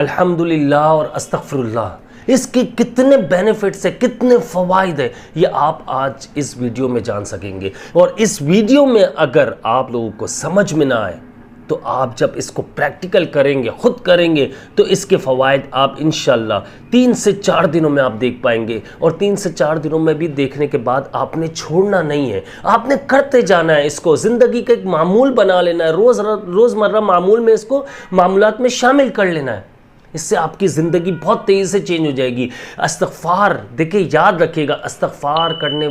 अल्हम्दुलिल्लाह और अस्तगफिरुल्लाह, इसके कितने बेनिफिट्स है, कितने फ़वाइद है, ये आप आज इस वीडियो में जान सकेंगे। और इस वीडियो में अगर आप लोगों को समझ में ना आए तो आप जब इसको प्रैक्टिकल करेंगे, खुद करेंगे, तो इसके फ़वाइद आप इंशाल्लाह 3 से 4 दिनों में आप देख पाएंगे। और 3 से 4 दिनों में भी देखने के बाद आपने छोड़ना नहीं है, आपने करते जाना है। इसको ज़िंदगी का एक मामूल बना लेना है, रोज़मर्रा मामूल में इसको मामूलात में शामिल कर लेना है। इससे आपकी ज़िंदगी बहुत तेज़ी से चेंज हो जाएगी। इस्तग़फ़ार, देखिए याद रखिएगा, इस्तग़फ़ार करने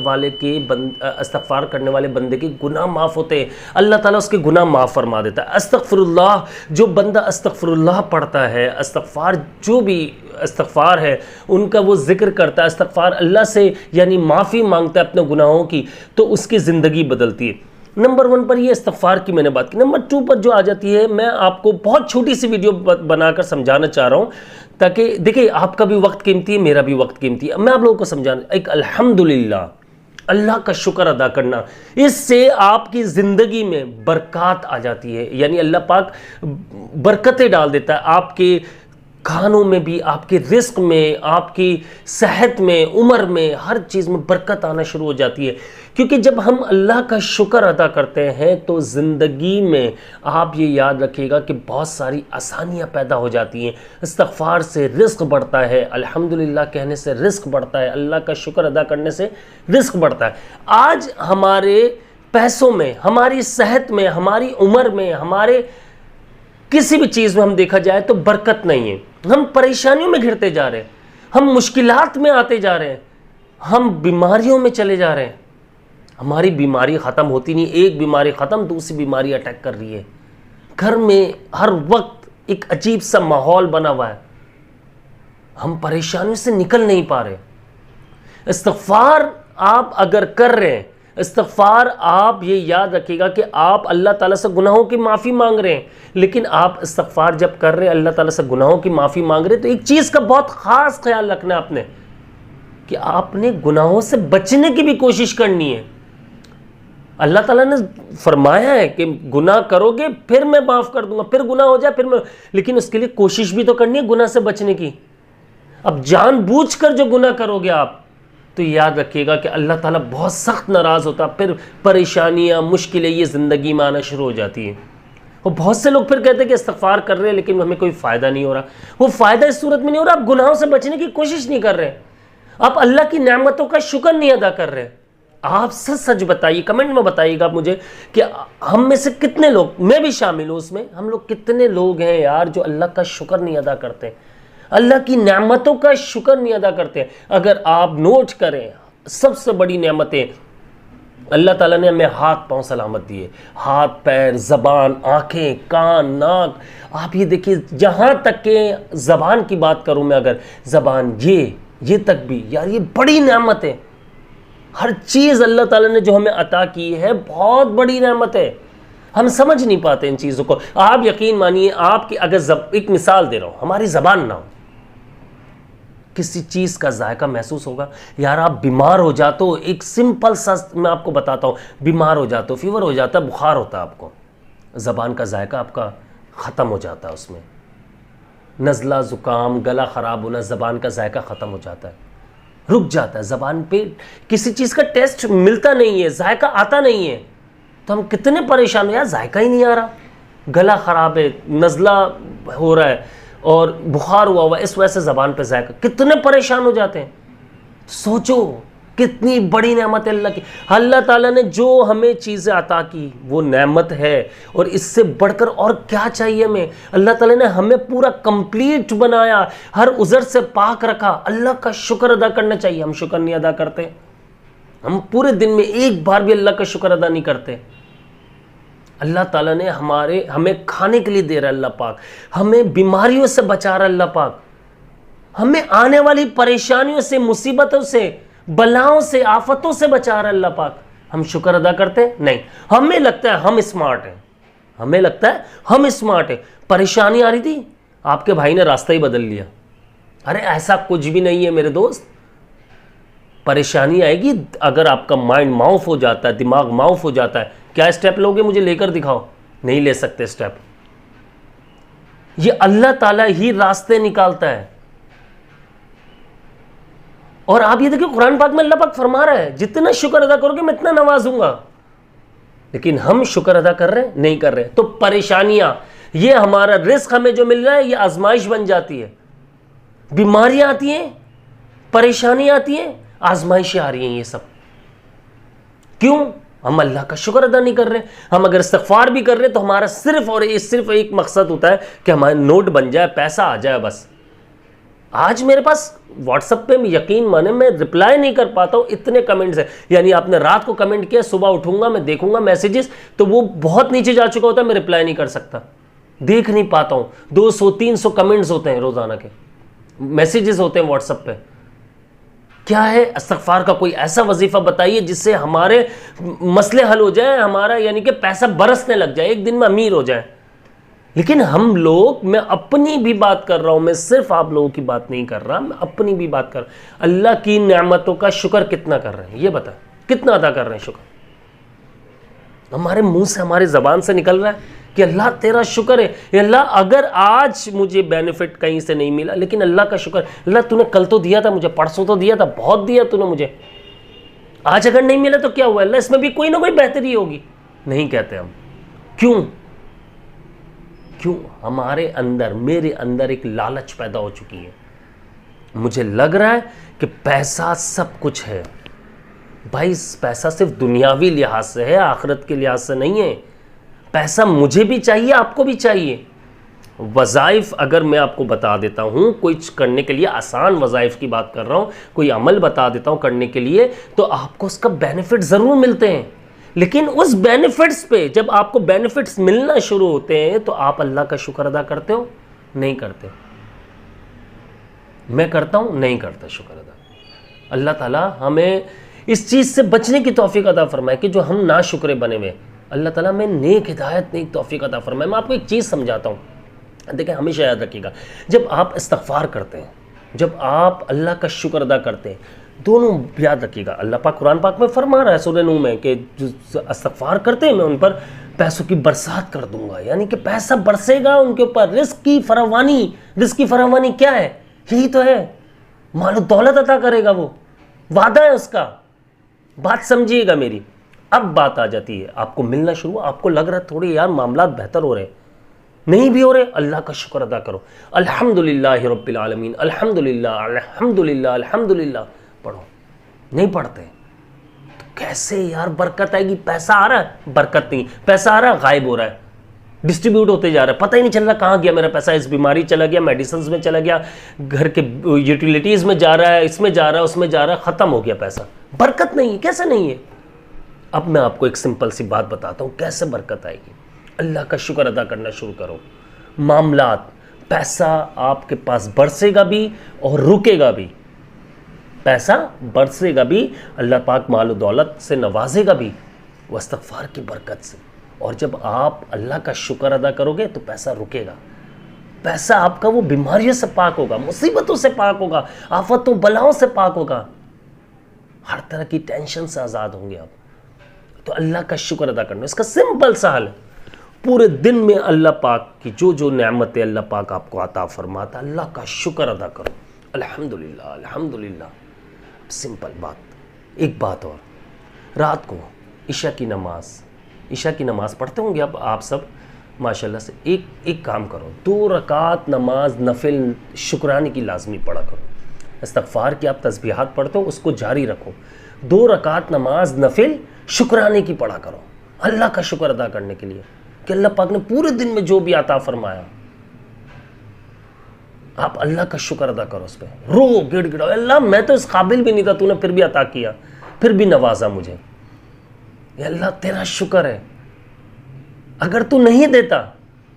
वाले बंदे के गुनाह माफ़ होते हैं, अल्लाह ताला उसके गुनाह माफ़ फरमा देता है। अस्तग़फ़िरुल्लाह, जो बंदा अस्तग़फ़िरुल्लाह पढ़ता है, इस्तग़फ़ार जो भी इस्तग़फ़ार है उनका वो ज़िक्र करता है, इस्तग़फ़ार अल्लाह से यानी माफ़ी मांगता है अपने गुनाहों की, तो उसकी ज़िंदगी बदलती है। नंबर 1 पर ये इस्तग़फ़ार की मैंने बात की। नंबर 2 पर जो आ जाती है, मैं आपको बहुत छोटी सी वीडियो बनाकर समझाना चाह रहा हूँ, ताकि देखिए आपका भी वक्त कीमती है, मेरा भी वक्त कीमती है। मैं आप लोगों को समझाना, एक अल्हम्दुलिल्लाह, अल्लाह का शुक्र अदा करना, इससे आपकी ज़िंदगी में बरकत आ जाती है। यानी अल्लाह पाक बरकतें डाल देता है आपके खानों में भी, आपके रिस्क में, आपकी सेहत में, उम्र में, हर चीज़ में बरकत आना शुरू हो जाती है। क्योंकि जब हम अल्लाह का शुक्र अदा करते हैं तो ज़िंदगी में आप ये याद रखिएगा कि बहुत सारी आसानियाँ पैदा हो जाती हैं। इस्तग़फ़ार से रिस्क बढ़ता है, अल्हम्दुलिल्लाह कहने से रिस्क बढ़ता है, अल्लाह का शुक्र अदा करने से रिस्क बढ़ता है। आज हमारे पैसों में, हमारी सेहत में, हमारी उम्र में, हमारे किसी भी चीज़ में हम देखा जाए तो बरकत नहीं है। हम परेशानियों में घिरते जा रहे हैं, हम मुश्किलात में आते जा रहे हैं, हम बीमारियों में चले जा रहे हैं। हमारी बीमारी ख़त्म होती नहीं, एक बीमारी ख़त्म, दूसरी बीमारी अटैक कर रही है। घर में हर वक्त एक अजीब सा माहौल बना हुआ है, हम परेशानियों से निकल नहीं पा रहे। इस्तग़फ़ार आप अगर कर रहे हैं, इस्तग़फ़ार आप ये याद रखिएगा कि आप अल्लाह ताला से गुनाहों की माफ़ी मांग रहे हैं, लेकिन आप इस्तग़फ़ार जब कर रहे हैं, अल्लाह ताला से गुनाहों की माफ़ी मांग रहे हैं, तो एक चीज़ का बहुत ख़ास ख्याल रखना है आपने, कि आपने गुनाहों से बचने की भी कोशिश करनी है। अल्लाह ताला ने फरमाया है कि गुनाह करोगे फिर मैं माफ़ कर दूंगा, फिर गुनाह हो जाए फिर मैं, लेकिन उसके लिए कोशिश भी तो करनी है गुनाह से बचने की। अब जानबूझकर जो गुनाह करोगे आप, तो याद रखिएगा कि अल्लाह ताला बहुत सख्त नाराज़ होता, फिर परेशानियाँ, मुश्किलें ये ज़िंदगी में आना शुरू हो जाती हैं। और बहुत से लोग फिर कहते हैं कि इस्तग़फ़ार कर रहे हैं लेकिन हमें कोई फ़ायदा नहीं हो रहा। वो फ़ायदा इस सूरत में नहीं हो रहा, आप गुनाहों से बचने की कोशिश नहीं कर रहे, आप अल्लाह की नेमतों का शुक्र नहीं अदा कर रहे। आप सच सच बताइए, कमेंट में बताइएगा आप मुझे कि हम में से कितने लोग, मैं भी शामिल हूँ उसमें, हम लोग कितने लोग हैं यार जो अल्लाह का शुक्र नहीं अदा करते, अल्लाह की नेमतों का शुक्र नहीं अदा करते। अगर आप नोट करें, सबसे बड़ी नेमतें अल्लाह ताला ने हमें हाथ पांव सलामत दिए, हाथ पैर, ज़बान, आँखें, कान, नाक। आप ये देखिए, जहाँ तक के ज़बान की बात करूँ मैं, अगर ज़बान ये तक भी यार ये बड़ी नेमत है। हर चीज़ अल्लाह ताला ने जो हमें अता की है बहुत बड़ी नेमत है, हम समझ नहीं पाते इन चीज़ों को। आप यकीन मानिए, आपकी अगर एक मिसाल दे रहा हूँ, हमारी ज़बान ना हो, किसी चीज़ का जायका महसूस होगा। यार आप बीमार हो जाते हो, एक सिंपल सा मैं आपको बताता हूँ, बीमार हो जाते हो, फीवर हो जाता है, बुखार होता है आपको, ज़बान का जायका आपका ख़त्म हो जाता है, उसमें नज़ला, ज़ुकाम, गला ख़राब होना, ज़बान का जायका ख़त्म हो जाता है, रुक जाता है। ज़बान पे किसी चीज़ का टेस्ट मिलता नहीं है, जायका आता नहीं है, तो हम कितने परेशान हो, यार जायका ही नहीं आ रहा, गला ख़राब है, नज़ला हो रहा है और बुखार हुआ, इस वजह से ज़बान पे जायका, कितने परेशान हो जाते हैं। सोचो कितनी बड़ी नेमत है अल्लाह की। अल्लाह ताला ने जो हमें चीज़ें अता की वो नेमत है, और इससे बढ़कर और क्या चाहिए हमें। अल्लाह ताला ने हमें पूरा कंप्लीट बनाया, हर उज़र से पाक रखा। अल्लाह का शुक्र अदा करना चाहिए, हम शुक्र नहीं अदा करते। हम पूरे दिन में एक बार भी अल्लाह का शुक्र अदा नहीं करते। अल्लाह ताला ने हमें खाने के लिए दे रहा है अल्लाह पाक, हमें बीमारियों से बचा रहा है अल्लाह पाक, हमें आने वाली परेशानियों से, मुसीबतों से, बलाओं से, आफतों से बचा रहा है अल्लाह पाक। हम शुक्र अदा करते हैं? नहीं। हमें लगता है हम स्मार्ट हैं, हमें लगता है हम स्मार्ट हैं। परेशानी आ रही थी, आपके भाई ने रास्ता ही बदल लिया। अरे ऐसा कुछ भी नहीं है मेरे दोस्त। परेशानी आएगी अगर आपका माइंड माउफ हो जाता है, दिमाग माउफ हो जाता है। क्या स्टेप लोगे? मुझे लेकर दिखाओ। नहीं ले सकते स्टेप। ये अल्लाह ताला ही रास्ते निकालता है। और आप ये देखिए कुरान पाक में अल्लाह पाक फरमा रहा है जितना शुक्र अदा करोगे मैं इतना नवाजूंगा। लेकिन हम शुक्र अदा कर रहे हैं? नहीं कर रहे। तो परेशानियां, ये हमारा रिस्क हमें जो मिल रहा है ये आजमाइश बन जाती है। बीमारियां आती हैं, परेशानियां आती हैं, आजमाइशें आ रही हैं। ये सब क्यों? हम अल्लाह का शुक्र अदा नहीं कर रहे। हम अगर इस्तिग़फ़ार भी कर रहे हैं तो हमारा सिर्फ एक मकसद होता है कि हमारा नोट बन जाए, पैसा आ जाए बस। आज मेरे पास व्हाट्सएप पे यकीन माने मैं रिप्लाई नहीं कर पाता हूँ, इतने कमेंट्स हैं। यानी आपने रात को कमेंट किया, सुबह उठूंगा मैं देखूंगा मैसेजेस तो वो बहुत नीचे जा चुका होता है, मैं रिप्लाई नहीं कर सकता, देख नहीं पाता हूँ। 200-300 कमेंट्स होते हैं रोजाना के, मैसेजेस होते हैं व्हाट्सएप पे। क्या है? इस्तिग़फ़ार का कोई ऐसा वजीफा बताइए जिससे हमारे मसले हल हो जाए, हमारा यानी कि पैसा बरसने लग जाए, एक दिन में अमीर हो जाए। लेकिन हम लोग, मैं अपनी भी बात कर रहा हूं, मैं सिर्फ आप लोगों की बात नहीं कर रहा, मैं अपनी भी बात कर रहा हूं। अल्लाह की नेमतों का शुक्र कितना कर रहे हैं ये बता, कितना अदा कर रहे हैं शुक्र? हमारे मुंह से, हमारे जबान से निकल रहा है कि अल्लाह तेरा शुक्र है। अल्लाह अगर आज मुझे बेनिफिट कहीं से नहीं मिला लेकिन अल्लाह का शुक्र, अल्लाह तूने कल तो दिया था मुझे, परसों तो दिया था, बहुत दिया तूने मुझे, आज अगर नहीं मिला तो क्या हुआ? अल्लाह इसमें भी कोई ना कोई बेहतरी होगी। नहीं कहते हम। क्यों? हमारे अंदर, मेरे अंदर एक लालच पैदा हो चुकी है। मुझे लग रहा है कि पैसा सब कुछ है। भाई पैसा सिर्फ दुनियावी लिहाज से है, आखिरत के लिहाज से नहीं है। पैसा मुझे भी चाहिए, आपको भी चाहिए। वज़ाइफ अगर मैं आपको बता देता हूँ, कुछ करने के लिए आसान वज़ाइफ की बात कर रहा हूँ, कोई अमल बता देता हूँ करने के लिए, तो आपको उसका बेनिफिट ज़रूर मिलते हैं। लेकिन उस बेनिफिट्स पे, जब आपको बेनिफिट्स मिलना शुरू होते हैं तो आप अल्लाह का शुक्र अदा करते हो? नहीं करते। मैं करता हूँ? नहीं करता शुक्र अदा। अल्लाह ताला हमें इस चीज़ से बचने की तौफीक अदा फरमाए कि जो हम ना शुक्रे बने हुए। अल्लाह ताला में नेक हिदायत, नेक तौफीक अदा फरमाए। मैं आपको एक चीज़ समझाता हूँ, देखें, हमेशा याद रखिएगा, जब आप इस्तिग़फ़ार करते हैं, जब आप अल्लाह का शुक्र अदा करते हैं, दोनों याद रखिएगा। अल्लाह पाक कुरान पाक में फरमा रहा है सूरह नूह में कि जो इस्तिग़फ़ार करते हैं मैं उन पर पैसों की बरसात कर दूंगा, यानी कि पैसा बरसेगा उनके ऊपर। रिस्क की फरावानी क्या है? यही तो है, मालो दौलत अता करेगा, वो वादा है उसका। बात समझिएगा मेरी। अब बात आ जाती है, आपको मिलना शुरू, आपको लग रहा है थोड़े यार मामला बेहतर हो रहे, नहीं भी हो रहे, अल्लाह का शुक्र अदा करो। अल्हम्दुलिल्लाह रब्बिल आलमीन, अल्हम्दुलिल्लाह अल्हम्दुलिल्लाह अल्हम्दुलिल्लाह पढ़ो। नहीं पढ़ते तो कैसे यार बरकत आएगी? पैसा आ रहा है, बरकत नहीं। पैसा आ रहा है, गायब हो रहा है, डिस्ट्रीब्यूट होते जा रहा है, पता ही नहीं चल रहा कहाँ गया मेरा पैसा। इस बीमारी चला गया, मेडिसिन में चला गया, घर के यूटिलिटीज़ में जा रहा है, इसमें जा रहा है, उसमें जा रहा है, ख़त्म हो गया पैसा। बरकत नहीं है। कैसे नहीं है? अब मैं आपको एक सिंपल सी बात बताता हूँ कैसे बरकत आएगी। अल्लाह का शुक्र अदा करना शुरू करो। मामलात, पैसा आपके पास बरसेगा भी और रुकेगा भी। पैसा बरसेगा भी, अल्लाह पाक माल दौलत से नवाजेगा भी, वो इस्तिग़फ़ार की बरकत से। और जब आप अल्लाह का शुक्र अदा करोगे तो पैसा रुकेगा। पैसा आपका वो बीमारियों से पाक होगा, मुसीबतों से पाक होगा, आफतों बलाओं से पाक होगा, हर तरह की टेंशन से आज़ाद होंगे आप। तो अल्लाह का शुक्र अदा करना, इसका सिंपल सा हल है, पूरे दिन में अल्लाह पाक की जो जो नेमतें अल्लाह पाक आपको अता फरमाता, अल्लाह का शुक्र अदा करो। अल्हम्दुलिल्लाह अल्हम्दुलिल्लाह। सिंपल बात। एक बात और, रात को ईशा की नमाज पढ़ते होंगे अब आप सब माशाल्लाह से। एक काम करो, 2 रकात नमाज नफिल शुक्राने की लाजमी पढ़ा करो। इस्तिग़फ़ार की आप तस्बीहात पढ़ते हो, उसको जारी रखो। 2 रकात नमाज नफिल शुक्राने की पढ़ा करो, अल्लाह का शुक्र अदा करने के लिए कि अल्लाह पाक ने पूरे दिन में जो भी अता फरमाया, आप अल्लाह का शुक्र अदा करो। उस पर रो गिड़गिड़ाओ, अल्लाह मैं तो इस काबिल भी नहीं था, तूने फिर भी अता किया, फिर भी नवाजा मुझे। अल्लाह तेरा शुक्र है, अगर तू नहीं देता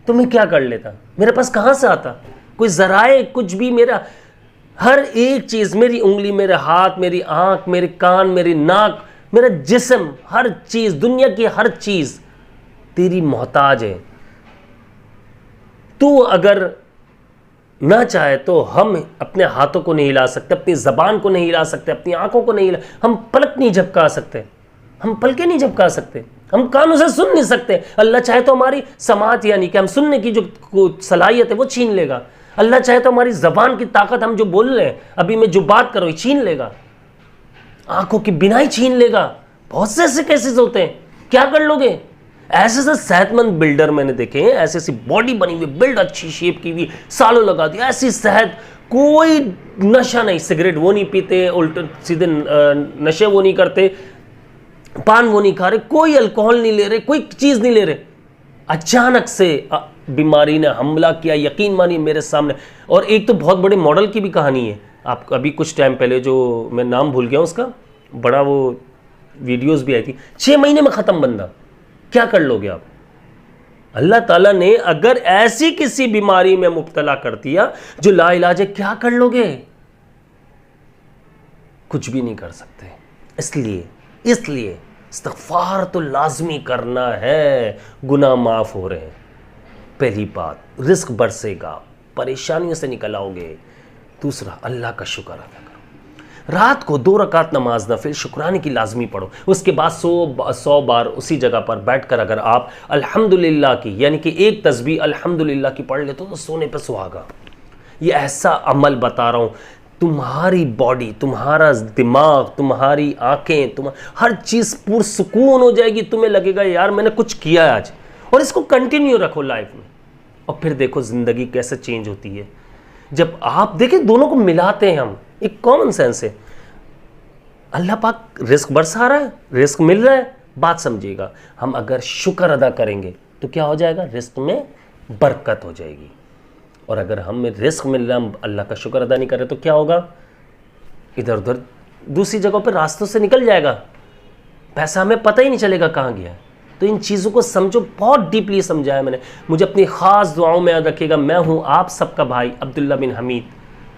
तो मैं क्या कर लेता, मेरे पास कहाँ से आता? कोई ज़राए कुछ भी, मेरा हर एक चीज़, मेरी उंगली, मेरे हाथ, मेरी आँख, मेरे कान, मेरी नाक, मेरा जिस्म, हर चीज़, दुनिया की हर चीज़ तेरी मोहताज है। तू अगर ना चाहे तो हम अपने हाथों को नहीं हिला सकते, अपनी ज़बान को नहीं हिला सकते, अपनी आंखों को नहीं हिला, हम पलक नहीं झपका सकते, हम पलकें नहीं झपका सकते। हम कानों से सुन नहीं सकते। अल्लाह चाहे तो हमारी समात यानी कि हम सुनने की जो सलाहियत है वो छीन लेगा। अल्लाह चाहे तो हमारी जबान की ताकत, हम जो बोल रहे हैं अभी मैं जो बात कर रहा हूँ, छीन लेगा। आंखों की बिनाई छीन लेगा। बहुत से ऐसे केसेस होते हैं, क्या कर लोगे? ऐसे ऐसे सेहतमंद बिल्डर मैंने देखे हैं, ऐसी ऐसी बॉडी बनी हुई, बिल्ड अच्छी शेप की हुई, सालों लगा दिया, ऐसी सेहत, कोई नशा नहीं, सिगरेट वो नहीं पीते, उल्टे सीधे नशे वो नहीं करते, पान वो नहीं खा रहे, कोई अल्कोहल नहीं ले रहे, कोई चीज नहीं ले रहे। अचानक से बीमारी ने हमला किया, यकीन मानिए मेरे सामने। और एक तो बहुत बड़े मॉडल की भी कहानी है। आप अभी कुछ टाइम पहले, जो मैं नाम भूल गया उसका, बड़ा वो वीडियोस भी आई थी, 6 महीने में खत्म बंदा। क्या कर लोगे आप? अल्लाह ताला ने अगर ऐसी किसी बीमारी में मुब्तला कर दिया जो लाइलाज है, क्या कर लोगे? कुछ भी नहीं कर सकते। इसलिए इस्तिग़फ़ार तो लाजमी करना है, गुनाह माफ हो रहे हैं। पहली बात, रिस्क बरसेगा, परेशानियों से निकल आओगे। दूसरा, अल्लाह का शुक्र अदा करो। रात को 2 रकात नमाज नफिल शुक्राने की लाजमी पढ़ो। उसके बाद 100 बार उसी जगह पर बैठकर अगर आप अल्हम्दुलिल्लाह की यानी कि एक तस्बीह अल्हम्दुलिल्लाह की पढ़ ले तो सोने पे सुहागा। ये ऐसा अमल बता रहा हूँ, तुम्हारी बॉडी, तुम्हारा दिमाग, तुम्हारी आंखें, हर चीज़ पुरसुकून हो जाएगी। तुम्हें लगेगा यार मैंने कुछ किया आज। और इसको कंटिन्यू रखो लाइफ में, और फिर देखो ज़िंदगी कैसे चेंज होती है। जब आप देखें, दोनों को मिलाते हैं हम, एक कॉमन सेंस है। अल्लाह पाक रिस्क बरसा रहा है, रिस्क मिल रहा है, बात समझिएगा। हम अगर शुक्र अदा करेंगे तो क्या हो जाएगा? रिस्क में बरकत हो जाएगी। और अगर हमें रिस्क मिल रहा है, हम अल्लाह का शुक्र अदा नहीं कर रहे तो क्या होगा? इधर उधर दूसरी जगहों पर रास्तों से निकल जाएगा, पैसा हमें पता ही नहीं चलेगा कहाँ गया। तो इन चीज़ों को समझो, बहुत डीपली समझाया मैंने। मुझे अपनी ख़ास दुआओं में याद रखिएगा। मैं हूँ आप सबका भाई अब्दुल्ला बिन हमीद।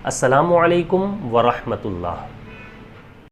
अस्सलामु अलैकुम व रहमतुल्लाह।